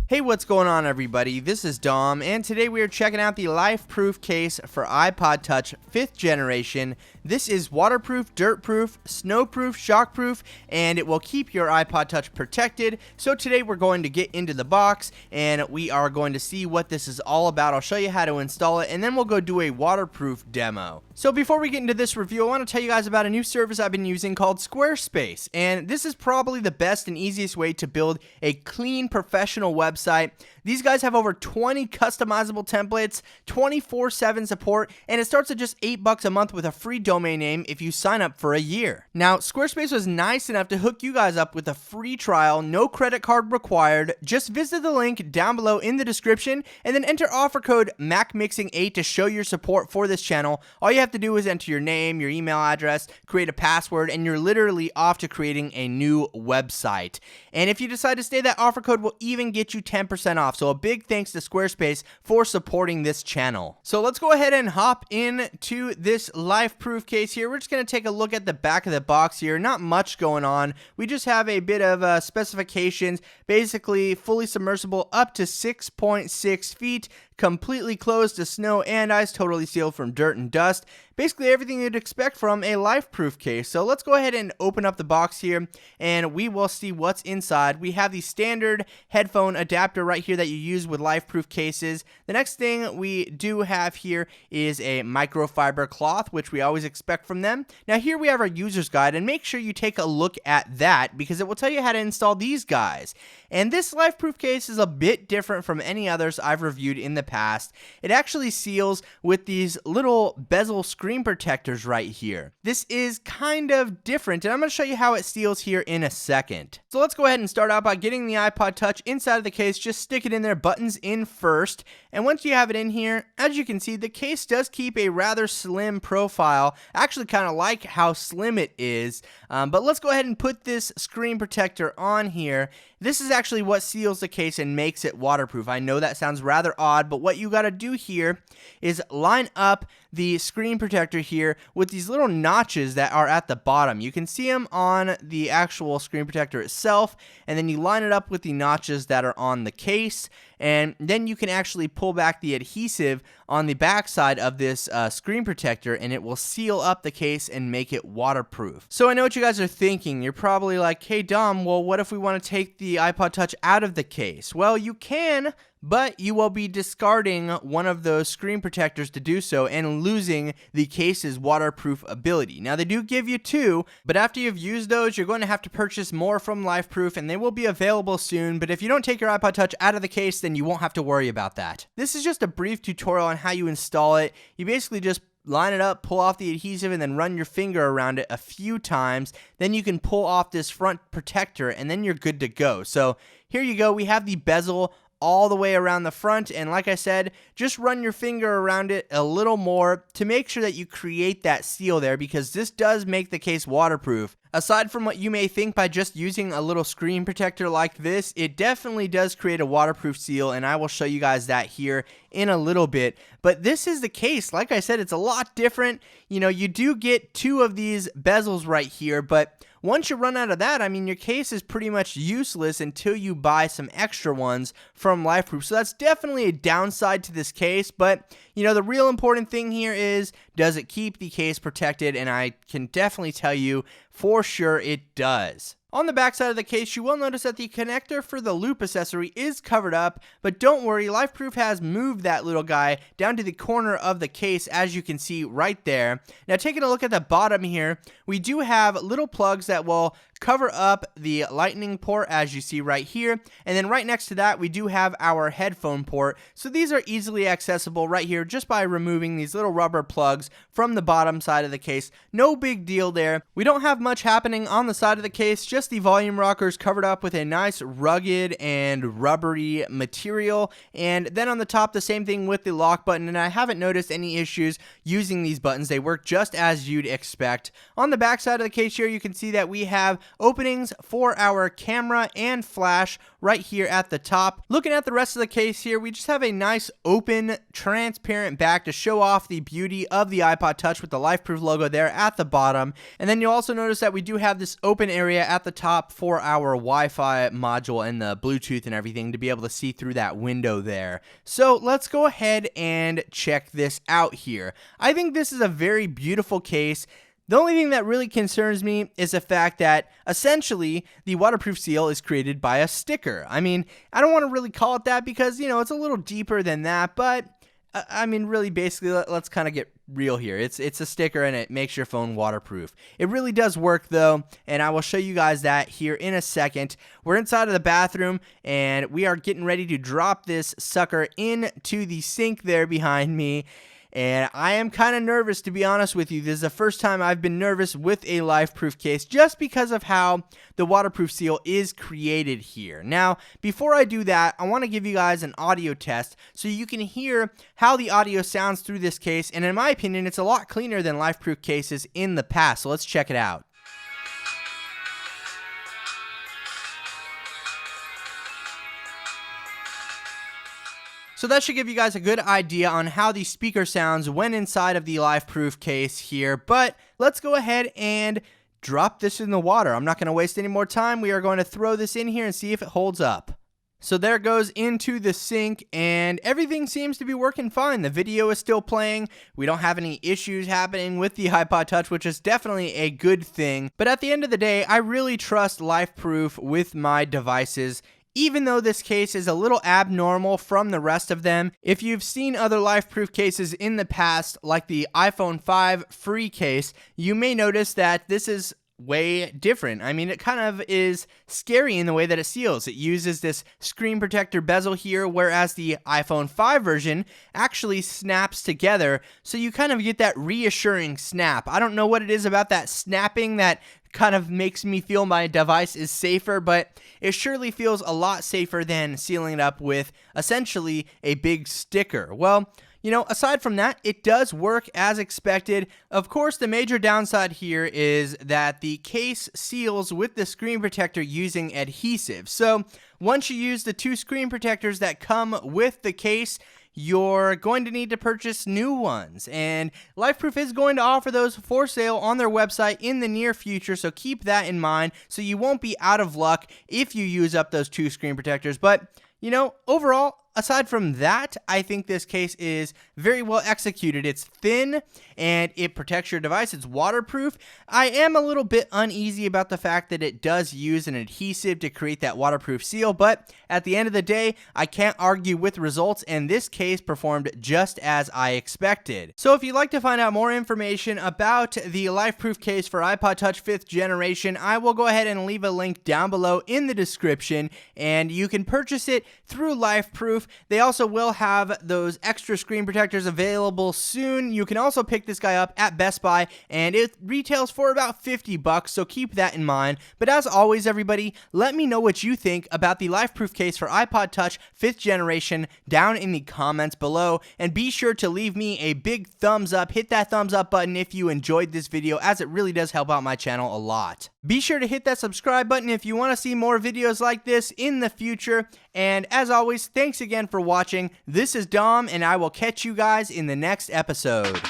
Hey, what's going on, everybody? This is Dom, and today we are checking out the LifeProof case for iPod Touch 5th generation. This is waterproof, dirtproof, snowproof, shockproof, and it will keep your iPod Touch protected. So today we're going to get into the box, and we are going to see what this is all about. I'll show you how to install it, and then we'll go do a waterproof demo. So before we get into this review, I want to tell you guys about a new service I've been using called Squarespace, and this is probably the best and easiest way to build a clean, professional website. These guys have over 20 customizable templates, 24/7 support, and it starts at just $8 a month with a free domain name if you sign up for a year. Now, Squarespace was nice enough to hook you guys up with a free trial, no credit card required. Just visit the link down below in the description and then enter offer code MacMixing8 to show your support for this channel. All you have to do is enter your name, your email address, create a password, and you're literally off to creating a new website. And if you decide to stay, that offer code will even get you 10% off. So a big thanks to Squarespace for supporting this channel. So let's go ahead and hop into this LifeProof case here. We're just going to take a look at the back of the box here. Not much going on. We just have a bit of specifications. Basically, fully submersible up to 6.6 feet. Completely closed to snow and ice, totally sealed from dirt and dust. Basically everything you'd expect from a LifeProof case. So let's go ahead and open up the box here and we will see what's inside. We have the standard headphone adapter right here that you use with LifeProof cases. The next thing we do have here is a microfiber cloth, which we always expect from them. Now here we have our user's guide, and make sure you take a look at that because it will tell you how to install these guys. And this LifeProof case is a bit different from any others I've reviewed in the past. It actually seals with these little bezel screen protectors right here. This is kind of different, and I'm going to show you how it seals here in a second. So let's go ahead and start out by getting the iPod Touch inside of the case. Just stick it in there, buttons in first, and once you have it in here, as you can see, the case does keep a rather slim profile. I actually kind of like how slim it is, but let's go ahead and put this screen protector on here. This is actually what seals the case and makes it waterproof. I know that sounds rather odd, but what you got to do here is line up the screen protector here with these little notches that are at the bottom. You can see them on the actual screen protector itself, and then you line it up with the notches that are on the case, and then you can actually pull back the adhesive on the back side of this screen protector, and it will seal up the case and make it waterproof. So I know what you guys are thinking. You're probably like, hey Dom, well what if we want to take the iPod Touch out of the case? Well, you can, but you will be discarding one of those screen protectors to do so and losing the case's waterproof ability. Now, they do give you two, but after you've used those, you're going to have to purchase more from LifeProof, and they will be available soon. But if you don't take your iPod Touch out of the case, then you won't have to worry about that. This is just a brief tutorial on how you install it. You basically just line it up, pull off the adhesive, and then run your finger around it a few times. Then you can pull off this front protector, and then you're good to go. So here you go. We have the bezel all the way around the front, and like I said, just run your finger around it a little more to make sure that you create that seal there, because this does make the case waterproof. Aside from what you may think by just using a little screen protector like this, it definitely does create a waterproof seal, and I will show you guys that here in a little bit. But this is the case. Like I said, it's a lot different. You know, you do get two of these bezels right here, but once you run out of that, I mean, your case is pretty much useless until you buy some extra ones from LifeProof. So that's definitely a downside to this case, but you know, the real important thing here is, does it keep the case protected? And I can definitely tell you for sure it does. On the back side of the case, you will notice that the connector for the loop accessory is covered up, but don't worry, LifeProof has moved that little guy down to the corner of the case, as you can see right there. Now, taking a look at the bottom here, we do have little plugs that will cover up the lightning port, as you see right here, and then right next to that we do have our headphone port. So these are easily accessible right here just by removing these little rubber plugs from the bottom side of the case. No big deal there. We don't have much happening on the side of the case, just the volume rockers covered up with a nice rugged and rubbery material, and then on the top the same thing with the lock button, and I haven't noticed any issues using these buttons. They work just as you'd expect. On the back side of the case here, you can see that we have openings for our camera and flash right here at the top. Looking at the rest of the case here, we just have a nice open, transparent back to show off the beauty of the iPod Touch with the LifeProof logo there at the bottom. And then you'll also notice that we do have this open area at the top for our Wi-Fi module and the Bluetooth and everything to be able to see through that window there. So let's go ahead and check this out here. I think this is a very beautiful case. The only thing that really concerns me is the fact that essentially the waterproof seal is created by a sticker. I mean, I don't want to really call it that because, you know, it's a little deeper than that, but I mean, really basically let's kind of get real here. It's a sticker and it makes your phone waterproof. It really does work though, and I will show you guys that here in a second. We're inside of the bathroom and we are getting ready to drop this sucker into the sink there behind me. And I am kind of nervous, to be honest with you. This is the first time I've been nervous with a LifeProof case just because of how the waterproof seal is created here. Now, before I do that, I want to give you guys an audio test so you can hear how the audio sounds through this case. And in my opinion, it's a lot cleaner than LifeProof cases in the past. So let's check it out. So that should give you guys a good idea on how the speaker sounds when inside of the LifeProof case here. But let's go ahead and drop this in the water. I'm not going to waste any more time. We are going to throw this in here and see if it holds up. So there it goes into the sink and everything seems to be working fine. The video is still playing. We don't have any issues happening with the iPod Touch, which is definitely a good thing. But at the end of the day, I really trust LifeProof with my devices. Even though this case is a little abnormal from the rest of them, if you've seen other LifeProof cases in the past, like the iPhone 5 free case, you may notice that this is way different. I mean, it kind of is scary in the way that it seals. It uses this screen protector bezel here, whereas the iPhone 5 version actually snaps together, so you kind of get that reassuring snap. I don't know what it is about that snapping that kind of makes me feel my device is safer, but it surely feels a lot safer than sealing it up with essentially a big sticker. Well, you know, aside from that, it does work as expected. Of course, the major downside here is that the case seals with the screen protector using adhesive. So once you use the two screen protectors that come with the case, you're going to need to purchase new ones, and LifeProof is going to offer those for sale on their website in the near future, so keep that in mind so you won't be out of luck if you use up those two screen protectors. But, you know, overall, aside from that, I think this case is very well executed. It's thin and it protects your device. It's waterproof. I am a little bit uneasy about the fact that it does use an adhesive to create that waterproof seal, but at the end of the day, I can't argue with results, and this case performed just as I expected. So if you'd like to find out more information about the LifeProof case for iPod Touch 5th generation, I will go ahead and leave a link down below in the description, and you can purchase it through LifeProof. They also will have those extra screen protectors available soon. You can also pick this guy up at Best Buy, and it retails for about $50, so keep that in mind. But as always, everybody, let me know what you think about the LifeProof case for iPod Touch 5th generation down in the comments below, and be sure to leave me a big thumbs up. Hit that thumbs up button if you enjoyed this video, as it really does help out my channel a lot. Be sure to hit that subscribe button if you want to see more videos like this in the future, and as always, thanks again for watching. This is Dom, and I will catch you guys in the next episode.